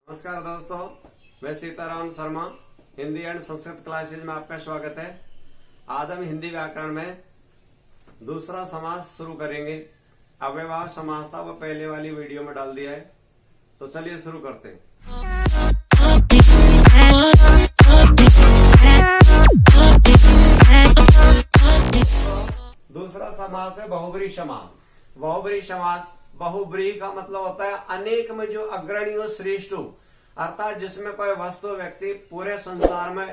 नमस्कार दोस्तों, मैं सीताराम शर्मा हिंदी एंड संस्कृत क्लासेज में आपका स्वागत है। आज हम हिंदी व्याकरण में दूसरा समास शुरू करेंगे। अव्ययभाव समास था, वो पहले वाली वीडियो में डाल दिया है, तो चलिए शुरू करते हैं। दूसरा समास है बहुब्रीहि समास। बहुब्रीहि समास, बहुब्रीहि का मतलब होता है अनेक में जो अग्रणी हो, श्रेष्ठ हो, अर्थात जिसमें कोई वस्तु व्यक्ति पूरे संसार में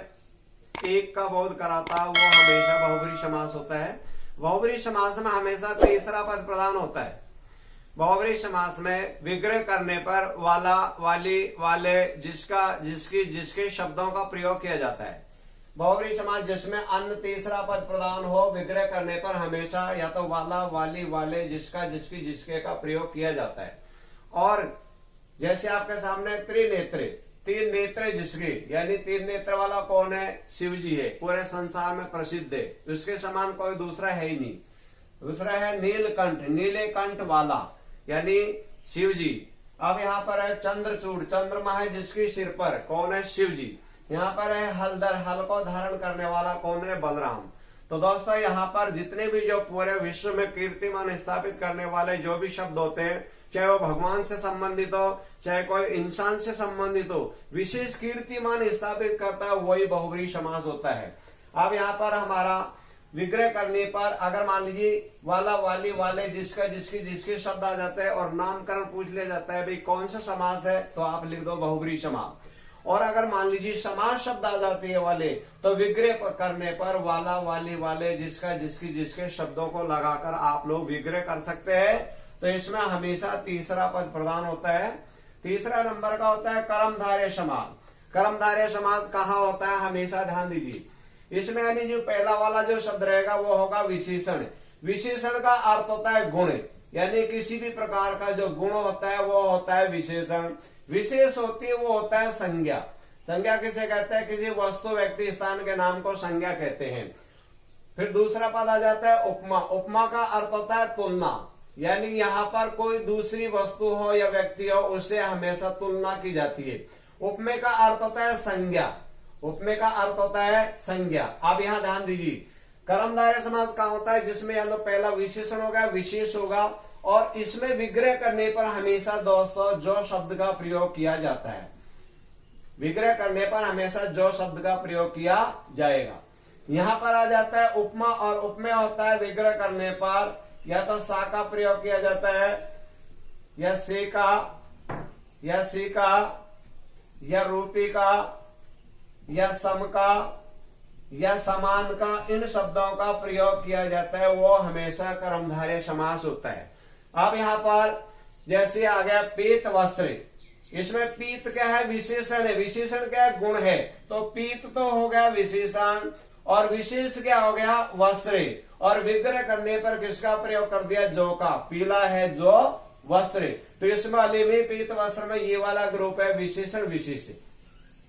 एक का बोध कराता है, वो हमेशा बहुब्रीहि समास होता है। बहुब्रीहि समास में हमेशा तीसरा पद प्रधान होता है। बहुब्रीहि समास में विग्रह करने पर वाला, वाली, वाले, जिसका, जिसकी, जिसके शब्दों का प्रयोग किया जाता है। बहुब्रीहि समास जिसमें अन्य तीसरा पद प्रधान हो, विग्रह करने पर हमेशा या तो वाला, वाली, वाले, जिसका, जिसकी, जिसके का प्रयोग किया जाता है। और जैसे आपके सामने त्रिनेत्र, तीन नेत्र जिसके, यानी तीन नेत्र वाला कौन है? शिव जी है, पूरे संसार में प्रसिद्ध है, उसके समान कोई दूसरा है ही नहीं। दूसरा है नीलकंठ, नीले कंठ वाला, यानी शिव जी। अब यहाँ पर है चंद्रचूड़, चंद्रमा है जिसकी सिर पर, कौन है? शिव जी। यहाँ पर है हलधर, हल को धारण करने वाला, कौन है? बलराम। तो दोस्तों यहाँ पर जितने भी जो पूरे विश्व में कीर्तिमान स्थापित करने वाले जो भी शब्द होते हैं, चाहे वो भगवान से संबंधित हो, चाहे कोई इंसान से संबंधित हो, विशेष कीर्तिमान स्थापित करता है, वही बहुब्रीहि समास होता है। अब यहाँ पर हमारा विग्रह करने पर अगर मान लीजिए वाला, वाली, वाले, जिसका, जिसकी, जिसके शब्द आ जाते हैं और नामकरण पूछ लिया जाता है भाई कौन सा समास है, तो आप लिख दो बहुब्रीहि समास। और अगर मान लीजिए समास शब्द आ जाते हैं वाले, तो विग्रह करने पर वाला, वाली, वाले, जिसका, जिसकी, जिसके शब्दों को लगाकर आप लोग विग्रह कर सकते हैं। तो इसमें हमेशा तीसरा पद प्रधान होता है। तीसरा नंबर का होता है कर्मधारय समास। कर्मधारय समास कहाँ होता है? हमेशा ध्यान दीजिए। इसमें यानी जो पहला वाला जो शब्द रहेगा वो होगा विशेषण। विशेषण का अर्थ होता है गुण, यानी किसी भी प्रकार का जो गुण होता है वो होता है विशेषण। विशेष होती है वो होता है संज्ञा। संज्ञा किसे कहते हैं? किसी वस्तु, व्यक्ति, स्थान के नाम को संज्ञा कहते हैं। फिर दूसरा पद आ जाता है उपमा। उपमा का अर्थ होता है तुलना, यानी यहाँ पर कोई दूसरी वस्तु हो या व्यक्ति हो, उससे हमेशा तुलना की जाती है। उपमेय का अर्थ होता है संज्ञा। उपमेय का अर्थ होता है संज्ञा। आप यहाँ ध्यान दीजिए, कर्मधारय समास का होता है जिसमें या तो पहला विशेषण होगा, विशेष होगा, और इसमें विग्रह करने पर हमेशा दोस्तों जो शब्द का प्रयोग किया जाता है, विग्रह करने पर हमेशा जो शब्द का प्रयोग किया जाएगा। यहाँ पर आ जाता है उपमा, और उपमेय होता है विग्रह करने पर या तो सा का प्रयोग किया जाता है, या से का, या सी का, या रूपी का, या सम का, या समान का, इन शब्दों का प्रयोग किया जाता है, वो हमेशा कर्मधारय समास होता है। अब यहाँ पर जैसे आ गया पीत वस्त्र, इसमें पीत क्या है? विशेषण है। विशेषण क्या है? गुण है। तो पीत तो हो गया विशेषण, और विशेष क्या हो गया? वस्त्र। और विग्रह करने पर किसका प्रयोग कर दिया? जो का। पीला है जो वस्त्र, तो इस वाले में पीत वस्त्र में ये वाला ग्रुप है विशेषण, विशेष।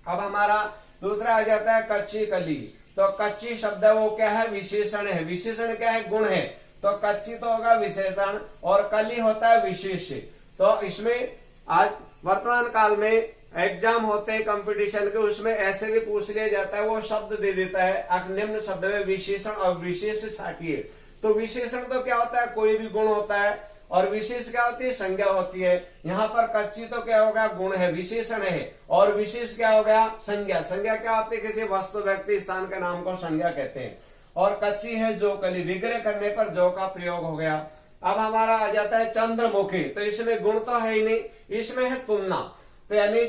अब हमारा दूसरा आ जाता है कच्ची कली। तो कच्ची शब्द है वो क्या है? विशेषण है। विशेषण क्या है? गुण है। तो कच्ची तो होगा विशेषण, और कली होता है विशेष। तो इसमें आज वर्तमान काल में एग्जाम होते हैं कंपटीशन के, उसमें ऐसे भी पूछ लिया जाता है, वो शब्द दे देता है निम्न शब्द में विशेषण और विशेष साटिए। तो विशेषण तो क्या होता है? कोई भी गुण होता है, और विशेष क्या होती है? संज्ञा होती है। यहाँ पर कच्ची तो क्या होगा? गुण है, विशेषण है, और विशेष क्या हो गया? संज्ञा। संज्ञा क्या होती है? किसी वस्तु, व्यक्ति, स्थान के नाम को संज्ञा कहते हैं। और कच्ची है जो कली, विग्रह करने पर जो का प्रयोग हो गया। अब हमारा आ जाता है चंद्रमुखी। तो इसमें गुण तो है ही नहीं, इसमें है तुलना। तो यानी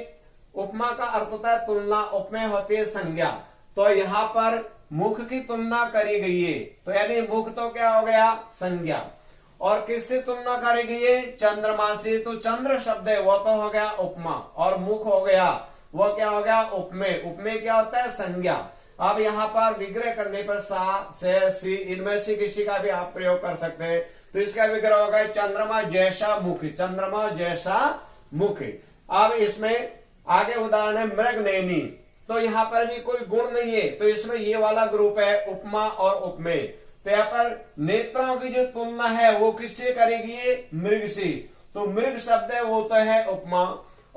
उपमा का अर्थ होता है तुलना, उपमेय होती है संज्ञा। तो यहाँ पर मुख की तुलना करी गई है, तो यानी मुख तो क्या हो गया? संज्ञा। और किससे तुलना करी गई है? चंद्रमा से। तो चंद्र शब्द है वो तो हो गया उपमा, और मुख हो गया वो क्या हो गया? उपमेय। उपमेय क्या होता है? संज्ञा। अब यहाँ पर विग्रह करने पर सा, से, सी, इनमें से किसी का भी आप प्रयोग कर सकते हैं। तो इसका विग्रह होगा चंद्रमा जैसा मुख। चंद्रमा जैसा मुख। अब इसमें आगे उदाहरण है मृगनयनी। तो यहाँ पर भी कोई गुण नहीं है, तो इसमें ये वाला ग्रुप है उपमा और उपमेय। तो यहाँ पर नेत्रों की जो तुलना है वो किससे करेगी? मृग से। तो मृग शब्द है वो तो है उपमा,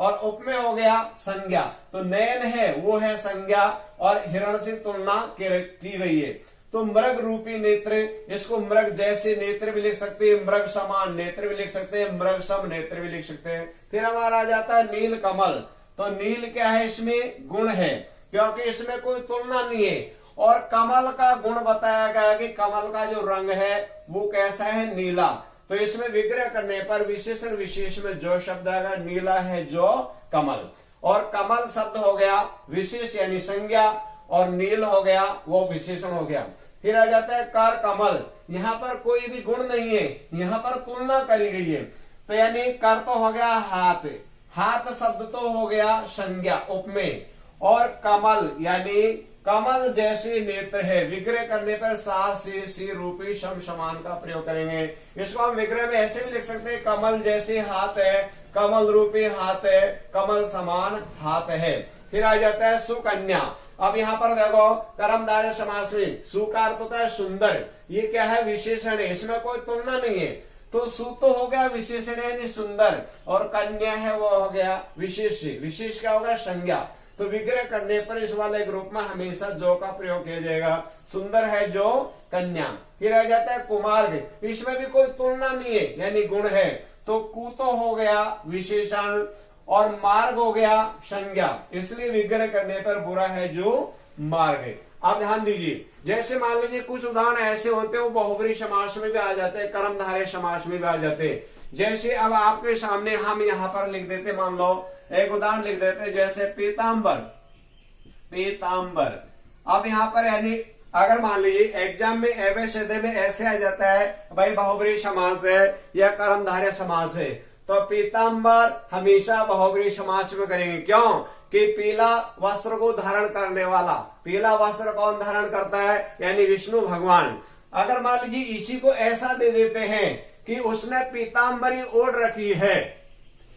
और उप में हो गया संज्ञा। तो नयन है वो है संज्ञा और हिरण से तुलना की गई है। तो मृग रूपी नेत्र, इसको मृग जैसे नेत्र भी लिख सकते हैं, मृग समान नेत्र भी लिख सकते हैं, मृग सम नेत्र भी लिख सकते हैं। फिर हमारा आ जाता है नील कमल। तो नील क्या है, इसमें गुण है क्योंकि इसमें कोई तुलना नहीं है। और कमल का गुण बताया गया कि कमल का जो रंग है वो कैसा है, नीला। तो इसमें विग्रह करने पर विशेषण विशेष में जो शब्द आएगा, नीला है जो कमल। और कमल शब्द हो गया विशेष यानी संज्ञा, और नील हो गया वो विशेषण हो गया। फिर आ जाता है कर कमल। यहाँ पर कोई भी गुण नहीं है, यहाँ पर तुलना करी गई है। तो यानी कर तो हो गया हाथ, हाथ शब्द तो हो गया संज्ञा उप में, और कमल यानी कमल जैसे नेत्र है। विग्रह करने पर सा से सी रूपी सम समान का प्रयोग करेंगे। इसको हम विग्रह में ऐसे भी लिख सकते हैं, कमल जैसे हाथ है, कमल रूपी हाथ है, कमल समान हाथ है। फिर आ जाता है सुकन्या। अब यहाँ पर देखो कर्मधारय समास में सु का अर्थ होता है सुंदर, ये क्या है, विशेषण है, इसमें कोई तुलना नहीं है। तो सु तो हो गया विशेषण यानी सुंदर, और कन्या है वो हो गया विशेष। विशेष क्या होगा, संज्ञा। तो विग्रह करने पर इस वाले ग्रुप में हमेशा जो का प्रयोग किया जाएगा, सुंदर है जो कन्या। फिर आ जाता है कुमार्ग, इसमें भी कोई तुलना नहीं है यानी गुण है। तो कु तो हो गया विशेषण और मार्ग हो गया संज्ञा, इसलिए विग्रह करने पर बुरा है जो मार्ग है। अब ध्यान दीजिए, जैसे मान लीजिए कुछ उदाहरण ऐसे होते हैं वो बहुब्रीहि समास में भी आ जाते हैं, कर्मधारय समास में भी आ जाते हैं। जैसे अब आपके सामने हम यहाँ पर लिख देते, मान लो एक उदाहरण लिख देते जैसे पीताम्बर, पीताम्बर। अब यहाँ पर यानी अगर मान लीजिए एग्जाम में एवं में ऐसे आ जाता है भाई बहुब्रीहि समास है या कर्मधारय समास है, तो पीताम्बर हमेशा बहुब्रीहि समास में करेंगे। क्यों कि पीला वस्त्र को धारण करने वाला, पीला वस्त्र कौन धारण करता है, यानी विष्णु भगवान। अगर मान लीजिए इसी को ऐसा दे देते हैं कि उसने पीताम्बरी ओढ़ रखी है,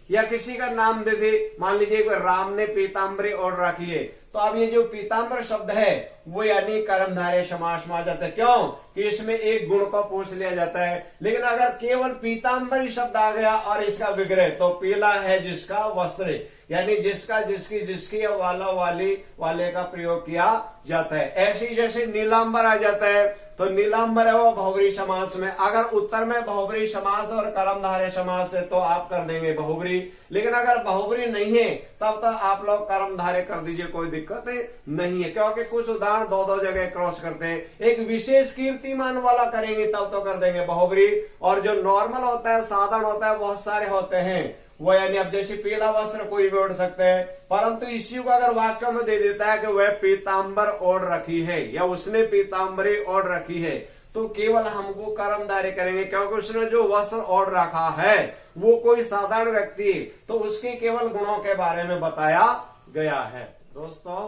या किसी का नाम दे दे, मान लीजिए राम ने पीताम्बरी ओढ़ रखी है, तो अब ये जो पीताम्बर शब्द है वो यानी कर्मधारय समास में आ जाता है। क्यों कि इसमें एक गुण को पूछ लिया जाता है। लेकिन अगर केवल पीताम्बरी शब्द आ गया और इसका विग्रह, तो पीला है जिसका वस्त्र, यानी जिसका जिसकी जिसकी या वाला वाली वाले का प्रयोग किया जाता है। ऐसे ही जैसे नीलांबर आ जाता है, तो नीलांबर है वो बहुब्रीहि समास में। अगर उत्तर में बहुब्रीहि समास और कर्मधारय समास है तो आप कर देंगे बहुब्रीहि, लेकिन अगर बहुब्रीहि नहीं है तब तो आप लोग कर्मधारय कर दीजिए, कोई दिक्कत नहीं है। क्योंकि कुछ उदाहरण दो दो जगह क्रॉस करते हैं, एक विशेष कीर्तिमान वाला करेंगे तब तो कर देंगे बहुब्रीहि, और जो नॉर्मल होता है साधारण होता है बहुत सारे होते हैं वो, यानी अब जैसे पीला वस्त्र कोई भी ओढ़ सकते हैं, परंतु इसी को अगर वाक्य में दे देता है कि वह पीताम्बर ओढ़ रखी है या उसने पीताम्बरी ओढ़ रखी है, तो केवल हमको कर्मधारय करेंगे क्योंकि उसने जो वस्त्र ओढ़ रखा है वो कोई साधारण व्यक्ति है, तो उसके केवल गुणों के बारे में बताया गया है। दोस्तों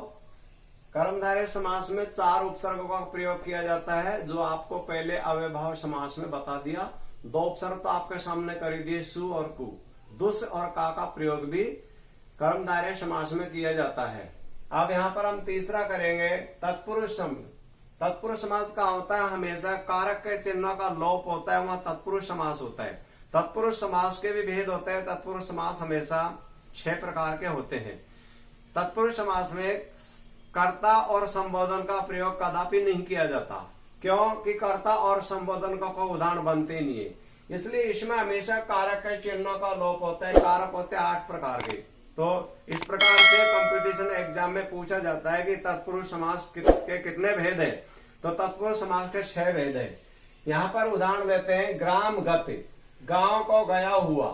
कर्मधारय समास में 4 उपसर्गों का प्रयोग किया जाता है, जो आपको पहले अव्ययभाव समास में बता दिया। 2 उपसर्ग तो आपके सामने कर दिए, सु और कु। दुस और का प्रयोग भी कर्मधारय समास में किया जाता है। अब यहाँ पर हम तीसरा करेंगे तत्पुरुष समास। तत्पुरुष समास का होता है हमेशा कारक के चिन्हों का लोप होता है, वहां तत्पुरुष समास होता है। तत्पुरुष समास के भी भेद होते हैं। तत्पुरुष समास हमेशा 6 प्रकार के होते हैं। तत्पुरुष समास में कर्ता और संबोधन का प्रयोग कदापि नहीं किया जाता, क्योंकि कर्ता और संबोधन का कोई उदाहरण बनते नहीं है, इसलिए इसमें हमेशा कारक के चिन्हों का लोप होता है। कारक होते हैं 8 प्रकार के। तो इस प्रकार से कंपटीशन एग्जाम में पूछा जाता है कि तत्पुरुष समास के कितने भेद हैं, तो तत्पुरुष समास के 6 भेद हैं। यहाँ पर उदाहरण देते हैं ग्राम गति, गांव को गया हुआ,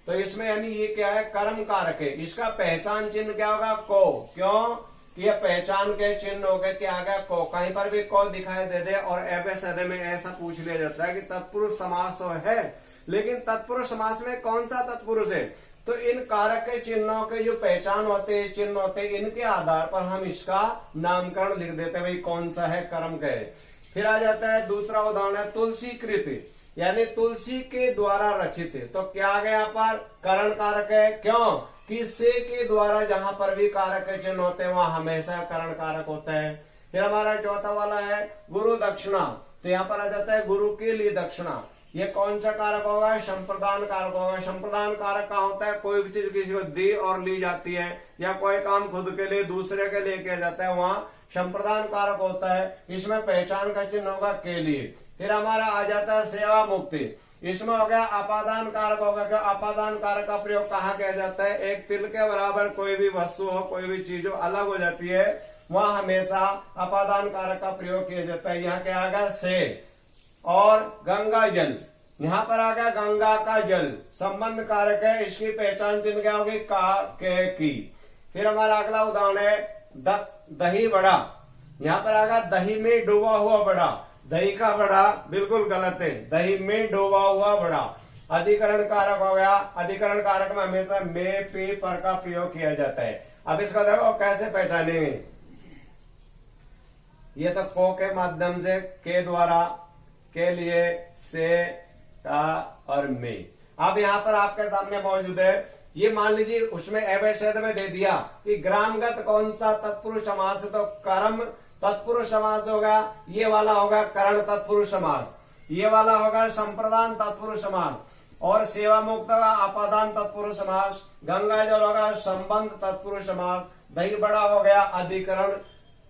तो इसमें यानी ये क्या है, कर्म कारक है। इसका पहचान चिन्ह क्या होगा, को। क्यों कि ये पहचान के चिन्ह हो गए क्या आ गया, को। कहीं पर भी को दिखाई दे दे और एवं में ऐसा पूछ लिया जाता है कि तत्पुरुष समास तो है, लेकिन तत्पुरुष समास में कौन सा तत्पुरुष है, तो इन कारक के चिन्हों के जो पहचान होते हैं, चिन्ह होते हैं, इनके आधार पर हम इसका नामकरण लिख देते हैं, भाई कौन सा है, कर्म का है। फिर आ जाता है दूसरा उदाहरण है तुलसीकृत, यानी तुलसी के द्वारा रचित है, तो क्या आ गया यहाँ पर, करण कारक है। क्यों कि से के द्वारा जहां पर भी कारक के चिन्ह होते हैं वहां हमेशा करण कारक होता है। फिर हमारा चौथा वाला है गुरु दक्षिणा, तो यहाँ पर आ जाता है गुरु के लिए दक्षिणा। ये कौन सा कारक होगा? संप्रदान कारक होगा। संप्रदान कारक का होता है कोई भी चीज किसी को दी और ली जाती है, या कोई काम खुद के लिए दूसरे के लिए किया जाता है, वहां संप्रदान कारक होता है। इसमें पहचान का चिन्ह होगा के लिए। फिर हमारा आ जाता है सेवा मुक्ति। इसमें हो गया अपादान कारक होगा। क्या अपादान कारक का प्रयोग कहाँ किया जाता है? एक तिल के बराबर कोई भी वस्तु हो, कोई भी चीज हो, अलग हो जाती है, वहां हमेशा अपादान कारक का प्रयोग किया जाता है। यहाँ क्या आ गया? से। और गंगा जल, यहाँ पर आ गया गंगा का जल, संबंध कारक है। इसकी पहचान चिन्ह क्या होगी? का, के, की। फिर हमारा अगला उदाहरण है दही बड़ा। यहाँ पर आ गया दही में डूबा हुआ बड़ा। दही का बड़ा बिल्कुल गलत है, दही में डूबा हुआ बड़ा। अधिकरण कारक हो गया। अधिकरण कारक में हमेशा में, पे, पर का प्रयोग किया जाता है। अब इसका देखो कैसे पहचानेंगे। ये तो को के माध्यम से, के द्वारा, के लिए, से, का और में। अब यहाँ पर आपके सामने मौजूद है, ये मान लीजिए उसमें अवच्छेद में दे दिया कि ग्रामगत कौन सा तत्पुरुष समास है, तो कर्म तत्पुरुष समास होगा, ये वाला होगा करण तत्पुरुष समास, ये वाला होगा संप्रदान तत्पुरुष समास, और सेवा मुक्त होगा अपादान तत्पुरुष समास, गंगा जल होगा संबंध तत्पुरुष समास, दही बड़ा हो गया अधिकरण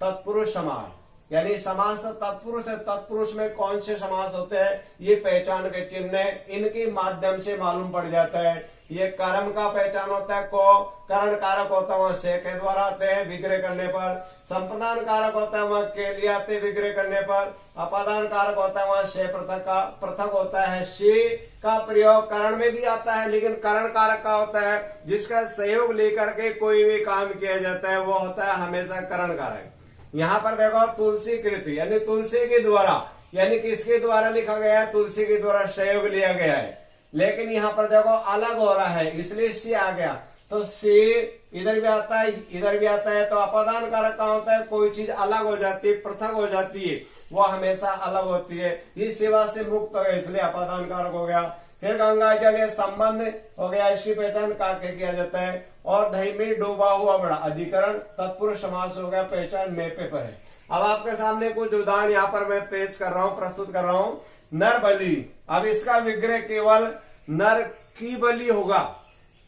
तत्पुरुष समास। यानी समास तत्पुरुष है, तत्पुरुष में कौन से समास होते हैं ये पहचान के चिन्ह है, इनके माध्यम से मालूम पड़ जाता है। ये कर्म का पहचान होता है को, करण कारक होता है वहां से के द्वारा आते हैं विग्रह करने पर, संप्रदान कारक होता है वहां के लिए आते विग्रह करने पर, अपादान कारक होता है वहां से पृथक होता है। से का प्रयोग करण में भी आता है, लेकिन करण कारक का होता है जिसका सहयोग लेकर के कोई भी काम किया जाता है, वो होता है हमेशा करण कारक। यहाँ पर देखो तुलसी कृति, यानी तुलसी के द्वारा, यानी किसके द्वारा लिखा गया है? तुलसी के द्वारा सहयोग लिया गया है। लेकिन यहाँ पर देखो अलग हो रहा है, इसलिए सी आ गया। तो सी इधर भी आता है, इधर भी आता है, तो अपादान कारक का होता है कोई चीज अलग हो जाती है, पृथक हो जाती है, वो हमेशा अलग होती है। इस सेवा से मुक्त हो गया, इसलिए अपादान कारक हो गया। फिर गंगा जल ये संबंध हो गया, इसकी पहचान काके किया जाता है। और दही में डूबा हुआ बड़ा अधिकरण तत्पुरुष समास हो गया, पहचान में पे पर है। अब आपके सामने कुछ उदाहरण यहाँ पर मैं पेश कर रहा हूँ, प्रस्तुत कर रहा हूँ। नर बलि, अब इसका विग्रह केवल नर की बलि होगा,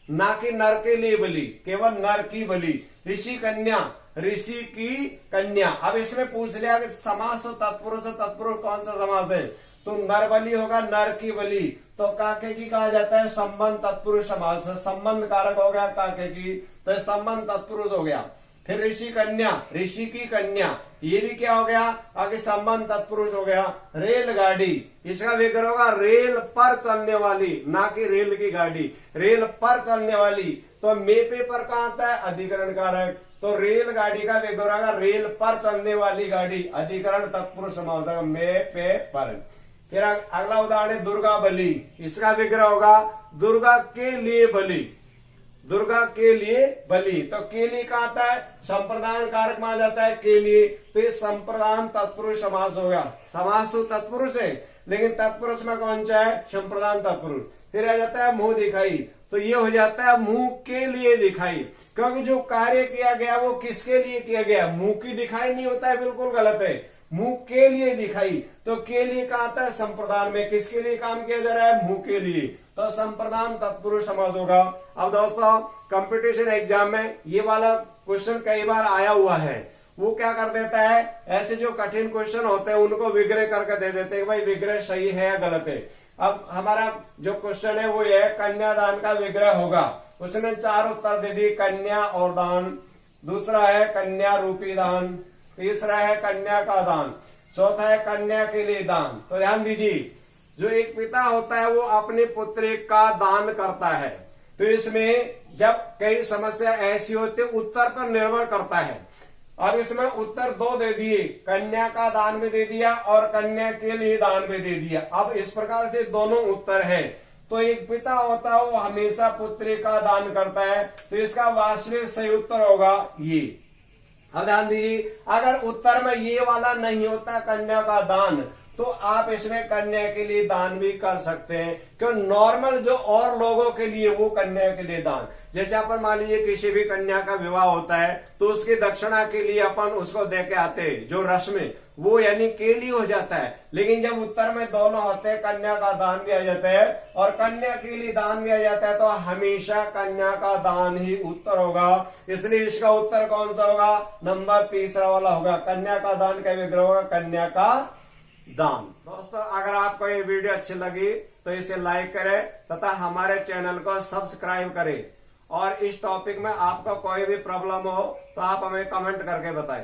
ना कि नर के लिए बलि, केवल नर की बलि। ऋषि कन्या, ऋषि की कन्या। अब इसमें पूछ लिया कि समास हो तत्पुरुष हो, तत्पुरुष कौन सा समास है? तो नर बलि होगा, नर की बलि। तो काके की कहा जाता है संबंध तत्पुरुष समास, संबंध कारक हो गया काके की, तो संबंध तत्पुरुष हो गया। फिर ऋषि कन्या, ऋषि की कन्या, ये भी क्या हो गया? आगे संबंध तत्पुरुष हो गया। रेलगाड़ी, इसका विग्रह होगा रेल पर चलने वाली, ना कि रेल की गाड़ी, रेल पर चलने वाली। तो मे पे पर कहाँ आता है? अधिकरण कारक। तो रेलगाड़ी का विग्रह होगा रेल पर चलने वाली गाड़ी, अधिकरण तत्पुरुष समास होगा मे पे पर। फिर अगला उदाहरण है दुर्गा बलि, इसका विग्रह होगा दुर्गा के लिए बलि, दुर्गा के लिए बलि। तो के लिए कहा आता है? संप्रदान कारक में आ जाता है के लिए, तो ये संप्रदान तत्पुरुष समास हो गया। समास तो तत्पुरुष है, लेकिन तत्पुरुष में कौन सा है? संप्रदान तत्पुरुष। फिर आ जाता है मुंह दिखाई, तो ये हो जाता है मुंह के लिए दिखाई, क्योंकि जो कार्य किया गया वो किसके लिए किया गया? मुंह की दिखाई नहीं होता है, बिल्कुल गलत है, मुंह के लिए दिखाई। तो के लिए कहा आता है संप्रदान में, किसके लिए काम किया जा रहा है? मुंह के लिए, तो संप्रदान तत्पुरुष समास होगा। अब दोस्तों कंपटीशन एग्जाम में ये वाला क्वेश्चन कई बार आया हुआ है, वो क्या कर देता है, ऐसे जो कठिन क्वेश्चन होते हैं उनको विग्रह करके दे देते हैं भाई विग्रह सही है या गलत है। अब हमारा जो क्वेश्चन है वो ये है कन्यादान का विग्रह होगा, उसने 4 उत्तर दे दिए, कन्या और दान, दूसरा है कन्या रूपी दान, तीसरा है कन्या का दान, चौथा है कन्या के लिए दान। तो ध्यान दीजिए, जो एक पिता होता है वो अपने पुत्री का दान करता है, तो इसमें जब कई समस्या ऐसी होती है उत्तर पर निर्भर करता है। अब इसमें उत्तर 2 दे दिए, कन्या का दान में दे दिया और कन्या के लिए दान में दे दिया। अब इस प्रकार से दोनों उत्तर है, तो एक पिता होता है वो हमेशा पुत्री का दान करता है, तो इसका वास्तविक सही उत्तर होगा ये। अब ध्यान दीजिए, अगर उत्तर में ये वाला नहीं होता कन्या का दान, तो आप इसमें कन्या के लिए दान भी कर सकते हैं। क्यों नॉर्मल जो और लोगों के लिए वो कन्या के लिए दान, जैसे अपन मान लीजिए किसी भी कन्या का विवाह होता है तो उसकी दक्षिणा के लिए अपन उसको दे के आते हैं, जो रस्म वो यानी केली हो जाता है। लेकिन जब उत्तर में दोनों होते हैं, कन्या का दान भी आ जाता है और कन्या के लिए दान भी आ जाता है, तो हमेशा कन्या का दान ही उत्तर होगा। इसलिए इसका उत्तर कौन सा होगा? नंबर तीसरा वाला होगा। कन्या का दान का विग्रह होगा कन्या का दान। दोस्तों अगर आपको ये वीडियो अच्छी लगी तो इसे लाइक करें तथा हमारे चैनल को सब्सक्राइब करें। और इस टॉपिक में आपका कोई भी प्रॉब्लम हो तो आप हमें कमेंट करके बताएं।